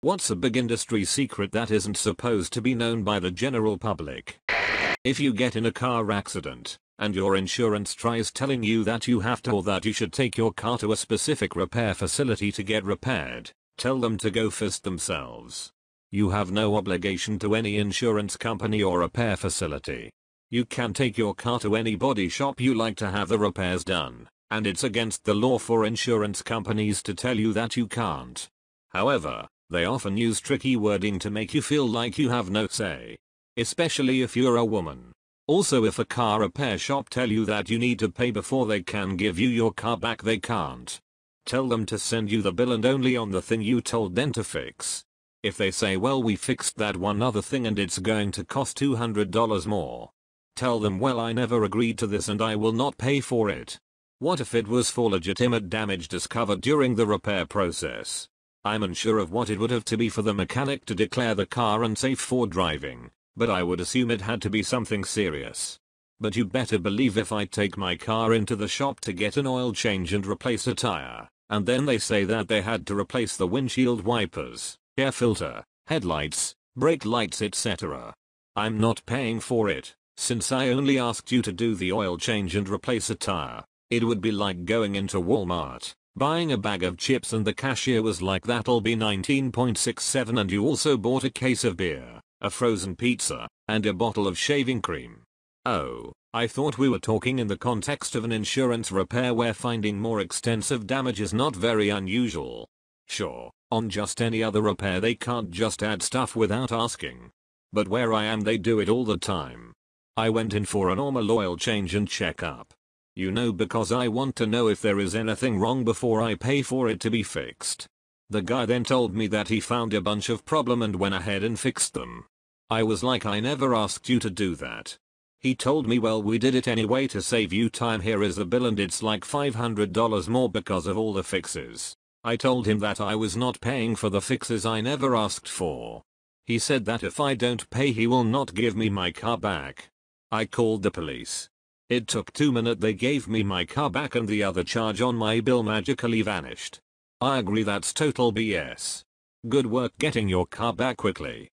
What's a big industry secret that isn't supposed to be known by the general public? If you get in a car accident, and your insurance tries telling you that you have to or that you should take your car to a specific repair facility to get repaired, tell them to go fist themselves. You have no obligation to any insurance company or repair facility. You can take your car to any body shop you like to have the repairs done, and it's against the law for insurance companies to tell you that you can't. However, they often use tricky wording to make you feel like you have no say. Especially if you're a woman. Also, if a car repair shop tell you that you need to pay before they can give you your car back, they can't. Tell them to send you the bill and only on the thing you told them to fix. If they say, well, we fixed that one other thing and it's going to cost $200 more. Tell them, well, I never agreed to this and I will not pay for it. What if it was for legitimate damage discovered during the repair process? I'm unsure of what it would have to be for the mechanic to declare the car unsafe for driving, but I would assume it had to be something serious. But you better believe if I take my car into the shop to get an oil change and replace a tire, and then they say that they had to replace the windshield wipers, air filter, headlights, brake lights, etc. I'm not paying for it, since I only asked you to do the oil change and replace a tire. It would be like going into Walmart, buying a bag of chips and the cashier was like, that'll be 19.67, and you also bought a case of beer, a frozen pizza, and a bottle of shaving cream. Oh, I thought we were talking in the context of an insurance repair where finding more extensive damage is not very unusual. Sure, on just any other repair they can't just add stuff without asking. But where I am they do it all the time. I went in for a normal oil change and checkup. You know, because I want to know if there is anything wrong before I pay for it to be fixed. The guy then told me that he found a bunch of problem and went ahead and fixed them. I was like, I never asked you to do that. He told me, well, we did it anyway to save you time, here is the bill and it's like $500 more because of all the fixes. I told him that I was not paying for the fixes I never asked for. He said that if I don't pay he will not give me my car back. I called the police. It took 2 minutes, they gave me my car back and the other charge on my bill magically vanished. I agree that's total BS. Good work getting your car back quickly.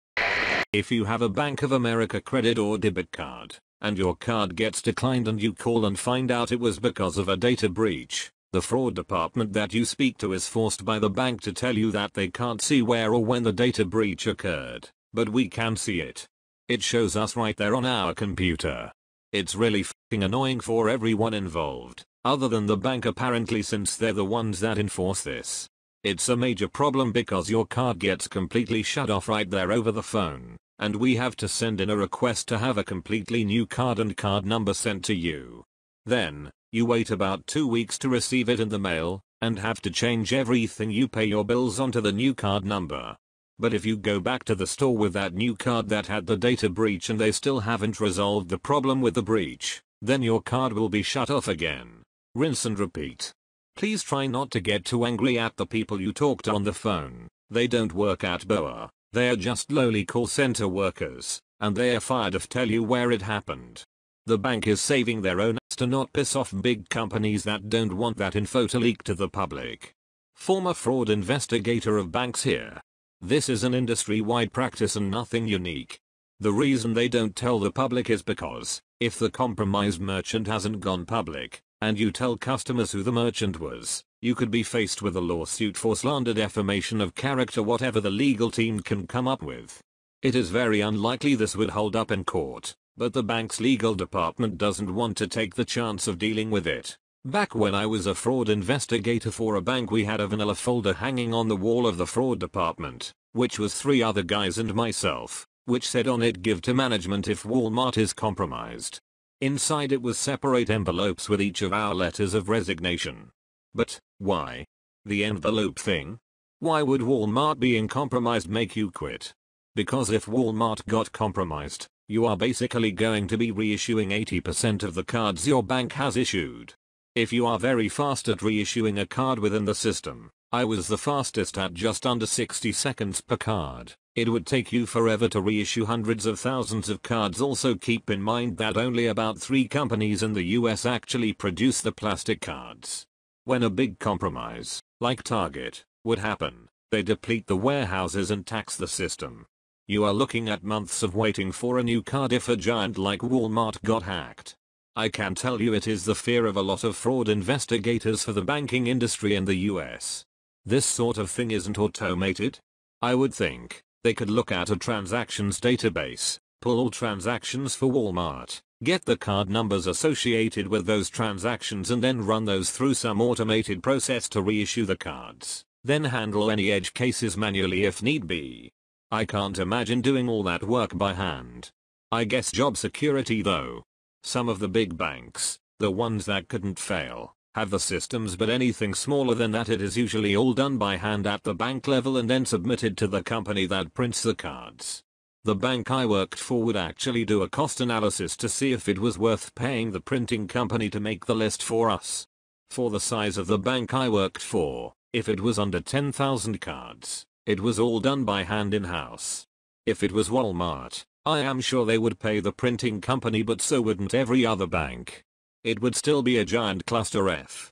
If you have a Bank of America credit or debit card, and your card gets declined and you call and find out it was because of a data breach, the fraud department that you speak to is forced by the bank to tell you that they can't see where or when the data breach occurred, but we can see it. It shows us right there on our computer. It's really f***ing annoying for everyone involved, other than the bank apparently, since they're the ones that enforce this. It's a major problem because your card gets completely shut off right there over the phone, and we have to send in a request to have a completely new card and card number sent to you. Then, you wait about 2 weeks to receive it in the mail, and have to change everything you pay your bills onto the new card number. But if you go back to the store with that new card that had the data breach and they still haven't resolved the problem with the breach, then your card will be shut off again. Rinse and repeat. Please try not to get too angry at the people you talked on the phone. They don't work at BOA, they are just lowly call center workers, and they are fired if tell you where it happened. The bank is saving their own ass to not piss off big companies that don't want that info to leak to the public. Former fraud investigator of banks here. This is an industry-wide practice and nothing unique. The reason they don't tell the public is because, if the compromised merchant hasn't gone public, and you tell customers who the merchant was, you could be faced with a lawsuit for slander, defamation of character, whatever the legal team can come up with. It is very unlikely this would hold up in court, but the bank's legal department doesn't want to take the chance of dealing with it. Back when I was a fraud investigator for a bank, we had a vanilla folder hanging on the wall of the fraud department, which was 3 other guys and myself, which said on it, give to management if Walmart is compromised. Inside it was separate envelopes with each of our letters of resignation. But, why? The envelope thing? Why would Walmart being compromised make you quit? Because if Walmart got compromised, you are basically going to be reissuing 80% of the cards your bank has issued. If you are very fast at reissuing a card within the system, I was the fastest at just under 60 seconds per card. It would take you forever to reissue hundreds of thousands of cards. Also keep in mind that only about 3 companies in the US actually produce the plastic cards. When a big compromise, like Target, would happen, They deplete the warehouses and tax the system. You are looking at months of waiting for a new card if a giant like Walmart got hacked. I can tell you it is the fear of a lot of fraud investigators for the banking industry in the US. This sort of thing isn't automated. I would think they could look at a transactions database, pull all transactions for Walmart, get the card numbers associated with those transactions and then run those through some automated process to reissue the cards, then handle any edge cases manually if need be. I can't imagine doing all that work by hand. I guess job security though. Some of the big banks, the ones that couldn't fail, have the systems, but anything smaller than that it is usually all done by hand at the bank level and then submitted to the company that prints the cards. The bank I worked for would actually do a cost analysis to see if it was worth paying the printing company to make the list for us. For the size of the bank I worked for, if it was under 10,000 cards, it was all done by hand in-house. If it was Walmart, I am sure they would pay the printing company, but so wouldn't every other bank. It would still be a giant cluster F.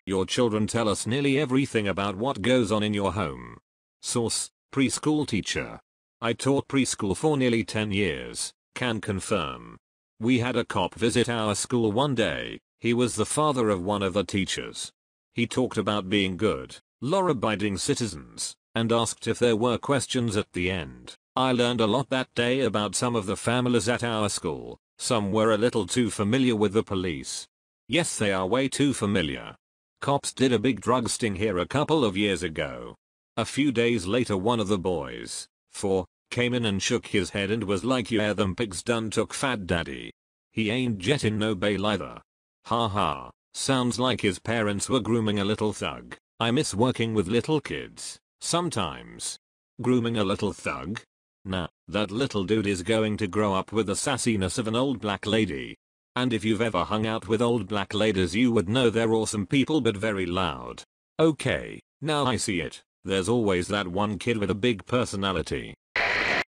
Your children tell us nearly everything about what goes on in your home. Source: preschool teacher. I taught preschool for nearly 10 years, can confirm. We had a cop visit our school one day. He was the father of one of the teachers. He talked about being good, law-abiding citizens, and asked if there were questions at the end. I learned a lot that day about some of the families at our school. Some were a little too familiar with the police. Yes, they are way too familiar. Cops did a big drug sting here a couple of years ago. A few days later one of the boys, 4, came in and shook his head and was like, yeah, them pigs done took fat daddy. He ain't jetting no bail either. Haha, sounds like his parents were grooming a little thug. I miss working with little kids, sometimes. Grooming a little thug? Nah, that little dude is going to grow up with the sassiness of an old black lady. And if you've ever hung out with old black ladies you would know they're awesome people but very loud. Okay, now I see it. There's always that one kid with a big personality.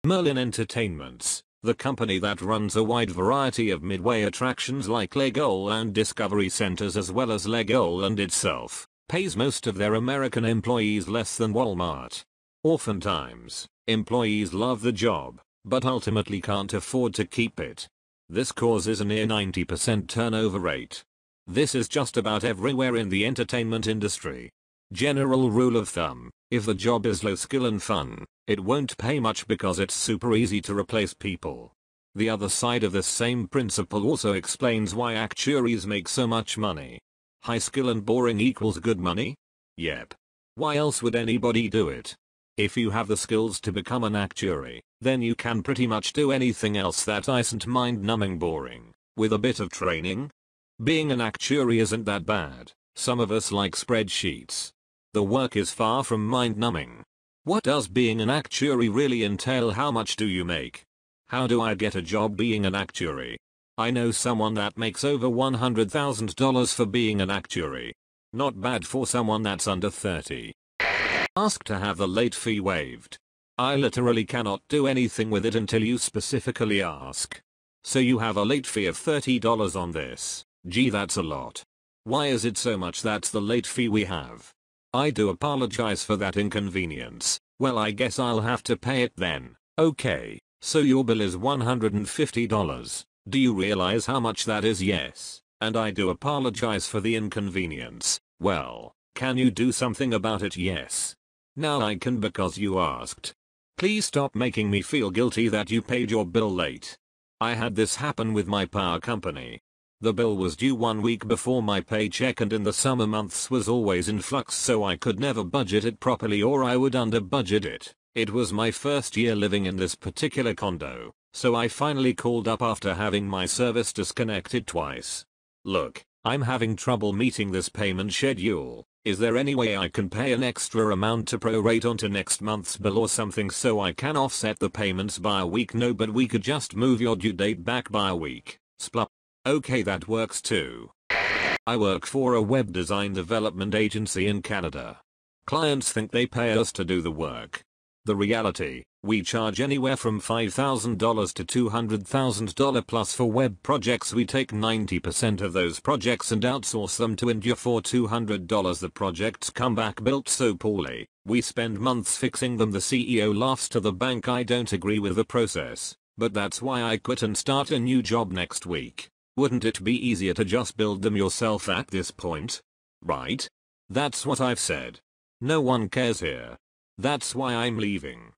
Merlin Entertainments, the company that runs a wide variety of midway attractions like Legoland Discovery Centers as well as Legoland itself, pays most of their American employees less than Walmart. Oftentimes, employees love the job, but ultimately can't afford to keep it. This causes a near 90% turnover rate. This is just about everywhere in the entertainment industry. General rule of thumb, if the job is low skill and fun, it won't pay much because it's super easy to replace people. The other side of this same principle also explains why actuaries make so much money. High skill and boring equals good money? Yep. Why else would anybody do it? If you have the skills to become an actuary, then you can pretty much do anything else that isn't mind-numbing boring, with a bit of training. Being an actuary isn't that bad. Some of us like spreadsheets. The work is far from mind-numbing. What does being an actuary really entail? How much do you make? How do I get a job being an actuary? I know someone that makes over $100,000 for being an actuary. Not bad for someone that's under 30. Ask to have the late fee waived. I literally cannot do anything with it until you specifically ask. So you have a late fee of $30 on this. Gee, that's a lot. Why is it so much? That's the late fee we have. I do apologize for that inconvenience. Well, I guess I'll have to pay it then. Okay, so your bill is $150. Do you realize how much that is? Yes. And I do apologize for the inconvenience. Well, can you do something about it? Yes. Now I can because you asked. Please stop making me feel guilty that you paid your bill late. I had this happen with my power company. The bill was due 1 week before my paycheck and in the summer months was always in flux, so I could never budget it properly or I would under budget it. It was my first year living in this particular condo, so I finally called up after having my service disconnected twice. Look, I'm having trouble meeting this payment schedule. Is there any way I can pay an extra amount to prorate onto next month's bill or something so I can offset the payments by a week? No, but we could just move your due date back by a week. Splup. Okay, that works too. I work for a web design development agency in Canada. Clients think they pay us to do the work. the reality. We charge anywhere from $5,000 to $200,000 plus for web projects. We take 90% of those projects and outsource them to India for $200. The projects come back built so poorly, we spend months fixing them. The CEO laughs to the bank. I don't agree with the process, but that's why I quit and start a new job next week. Wouldn't it be easier to just build them yourself at this point? Right? That's what I've said. No one cares here. That's why I'm leaving.